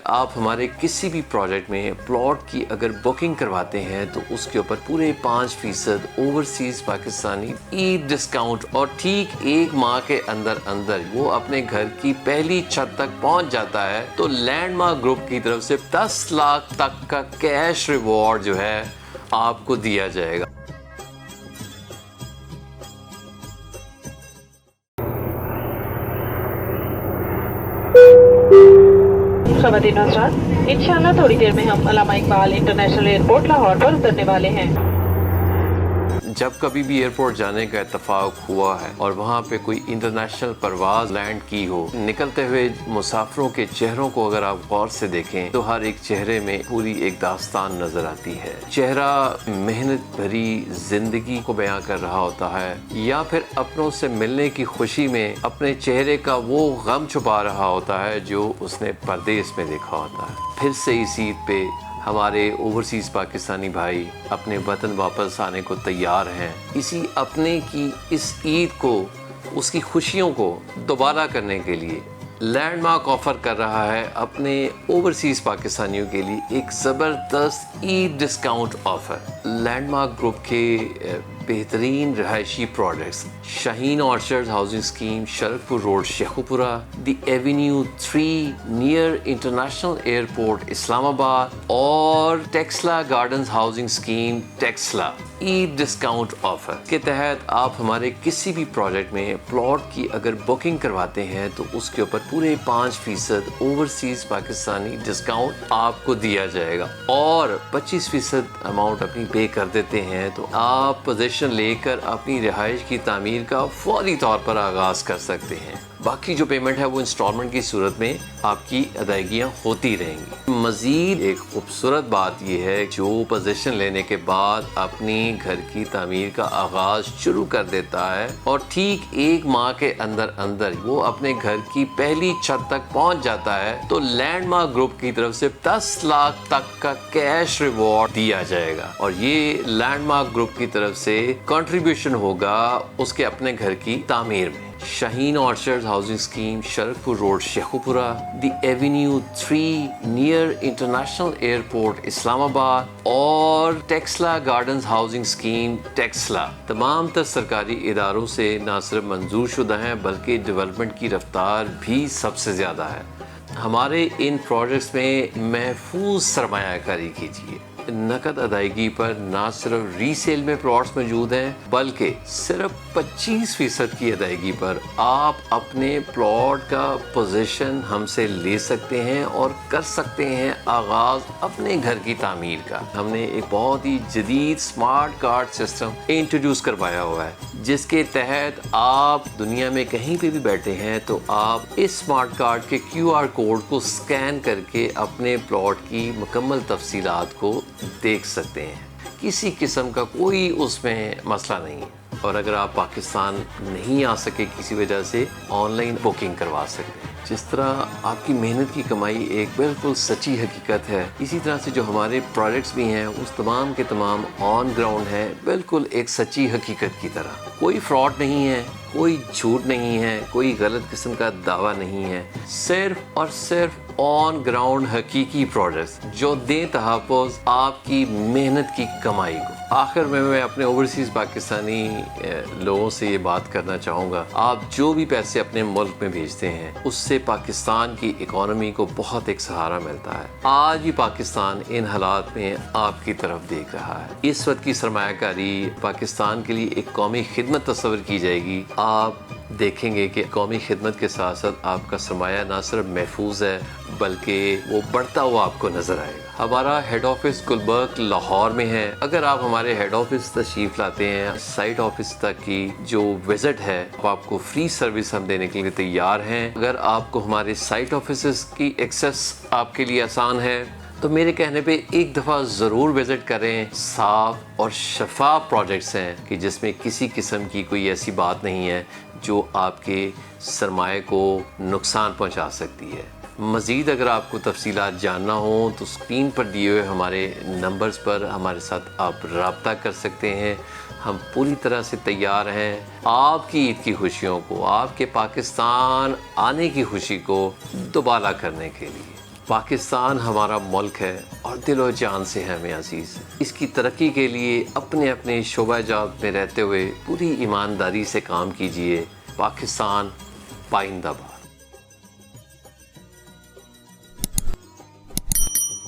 آپ ہمارے کسی بھی پروجیکٹ میں پلاٹ کی اگر بکنگ کرواتے ہیں تو اس کے اوپر پورے 5% اوورسیز پاکستانی عید ڈسکاؤنٹ، اور ٹھیک 1 ماہ کے اندر وہ اپنے گھر کی پہلی چھت تک پہنچ جاتا ہے تو لینڈ مارک گروپ کی طرف سے 10 لاکھ تک کا کیش ریوارڈ جو ہے آپ کو دیا جائے گا۔ خواتین حضرات، انشاءاللہ تھوڑی دیر میں ہم علامہ اقبال انٹرنیشنل ایئرپورٹ لاہور پر اترنے والے ہیں۔ جب کبھی بھی ایئرپورٹ جانے کا اتفاق ہوا ہے اور وہاں پہ کوئی انٹرنیشنل پرواز لینڈ کی ہو، نکلتے ہوئے مسافروں کے چہروں کو اگر آپ غور سے دیکھیں تو ہر ایک چہرے میں پوری ایک داستان نظر آتی ہے۔ چہرہ محنت بھری زندگی کو بیان کر رہا ہوتا ہے، یا پھر اپنوں سے ملنے کی خوشی میں اپنے چہرے کا وہ غم چھپا رہا ہوتا ہے جو اس نے پردیس میں دیکھا ہوتا ہے۔ پھر سے اس عید پہ ہمارے اوورسیز پاکستانی بھائی اپنے وطن واپس آنے کو تیار ہیں۔ اسی اپنے کی اس عید کو، اس کی خوشیوں کو دوبارہ کرنے کے لیے لینڈ مارک آفر کر رہا ہے اپنے اوورسیز پاکستانیوں کے لیے ایک زبردست Eid discount offer. Landmark Group کے بہترین رہائشی products Shaheen Orchard Housing Scheme, Sharakpur Road, Sheikhupura, the Avenue 3 near International Airport Islamabad, اور Taxila Gardens Housing Scheme Taxila Eid discount offer کے تحت آپ ہمارے کسی بھی پروجیکٹ میں پلاٹ کی اگر بکنگ کرواتے ہیں تو اس کے اوپر پورے 5% اوورسیز پاکستانی ڈسکاؤنٹ آپ کو دیا جائے گا، اور 25% اماؤنٹ اپنی پے کر دیتے ہیں تو آپ پوزیشن لے کر اپنی رہائش کی تعمیر کا فوری طور پر آغاز کر سکتے ہیں۔ باقی جو پیمنٹ ہے وہ انسٹالمنٹ کی صورت میں آپ کی ادائیگیاں ہوتی رہیں گی۔ مزید ایک خوبصورت بات یہ ہے، جو پوزیشن لینے کے بعد اپنی گھر کی تعمیر کا آغاز شروع کر دیتا ہے اور ٹھیک 1 ماہ کے اندر وہ اپنے گھر کی پہلی چھت تک پہنچ جاتا ہے تو لینڈ مارک گروپ کی طرف سے 10 لاکھ تک کا کیش ریوارڈ دیا جائے گا، اور یہ لینڈ مارک گروپ کی طرف سے کنٹریبیوشن ہوگا اس کے اپنے گھر کی تعمیر میں۔ Shaheen Orchard Housing Scheme, Sharakpur Road, Sheikhupura, the Avenue 3 near International Airport Islamabad, اور Taxila Gardens Housing Scheme Taxila تمام تر سرکاری اداروں سے نہ صرف منظور شدہ ہیں بلکہ ڈیولپمنٹ کی رفتار بھی سب سے زیادہ ہے۔ ہمارے ان پروجیکٹس میں محفوظ سرمایہ کاری کیجیے۔ نقد ادائیگی پر نہ صرف ری سیل میں پلاٹس موجود ہیں بلکہ صرف 25% کی ادائیگی پر آپ اپنے پلاٹ کا پوزیشن ہم سے لے سکتے ہیں اور کر سکتے ہیں آغاز اپنے گھر کی تعمیر کا۔ ہم نے ایک بہت ہی جدید سمارٹ کارڈ سسٹم انٹروڈیوس کروایا ہوا ہے، جس کے تحت آپ دنیا میں کہیں پہ بھی بیٹھے ہیں تو آپ اس سمارٹ کارڈ کے QR کوڈ کو سکین کر کے اپنے پلاٹ کی مکمل تفصیلات کو دیکھ سکتے ہیں۔ کسی قسم کا کوئی اس میں مسئلہ نہیں ہے، اور اگر آپ پاکستان نہیں آ سکے کسی وجہ سے، آن لائن بکنگ کروا سکتے ہیں۔ جس طرح آپ کی محنت کی کمائی ایک بالکل سچی حقیقت ہے، اسی طرح سے جو ہمارے پروڈکٹس بھی ہیں اس تمام کے تمام آن گراؤنڈ ہیں، بالکل ایک سچی حقیقت کی طرح۔ کوئی فراڈ نہیں ہے، کوئی جھوٹ نہیں ہے، کوئی غلط قسم کا دعویٰ نہیں ہے، صرف اور صرف آن گراؤنڈ حقیقی پروڈکٹس جو دیں تحفظ آپ کی محنت کی کمائی کو۔ آخر میں اپنے اوورسیز پاکستانی لوگوں سے یہ بات کرنا چاہوں گا، آپ جو بھی پیسے اپنے ملک میں بھیجتے ہیں اس سے پاکستان کی اکانومی کو بہت ایک سہارا ملتا ہے۔ آج بھی پاکستان ان حالات میں آپ کی طرف دیکھ رہا ہے۔ اس وقت کی سرمایہ کاری پاکستان کے لیے ایک قومی خدمت تصور کی جائے گی۔ آپ دیکھیں گے کہ قومی خدمت کے ساتھ ساتھ آپ کا سرمایہ نہ صرف محفوظ ہے بلکہ وہ بڑھتا ہوا آپ کو نظر آئے گا۔ ہمارا ہیڈ آفس گلبرگ لاہور میں ہے۔ اگر آپ ہمارے ہیڈ آفس تشریف لاتے ہیں، سائٹ آفس تک کی جو وزٹ ہے آپ کو فری سروس ہم دینے کے لیے تیار ہیں۔ اگر آپ کو ہمارے سائٹ آفسز کی ایکسیس آپ کے لیے آسان ہے تو میرے کہنے پہ ایک دفعہ ضرور وزٹ کریں۔ صاف اور شفاف پروجیکٹس ہیں کہ جس میں کسی قسم کی کوئی ایسی بات نہیں ہے جو آپ کے سرمایہ کو نقصان پہنچا سکتی ہے۔ مزید اگر آپ کو تفصیلات جاننا ہوں تو اسکرین پر دیے ہوئے ہمارے نمبرز پر ہمارے ساتھ آپ رابطہ کر سکتے ہیں۔ ہم پوری طرح سے تیار ہیں آپ کی عید کی خوشیوں کو، آپ کے پاکستان آنے کی خوشی کو دوبالا کرنے کے لیے۔ پاکستان ہمارا ملک ہے اور دل و جان سے ہے ہمیں عزیز. اس کی ترقی کے لیے اپنے اپنے شعبہ جات میں رہتے ہوئے پوری ایمانداری سے کام کیجیے. پاکستان پائندہ باد.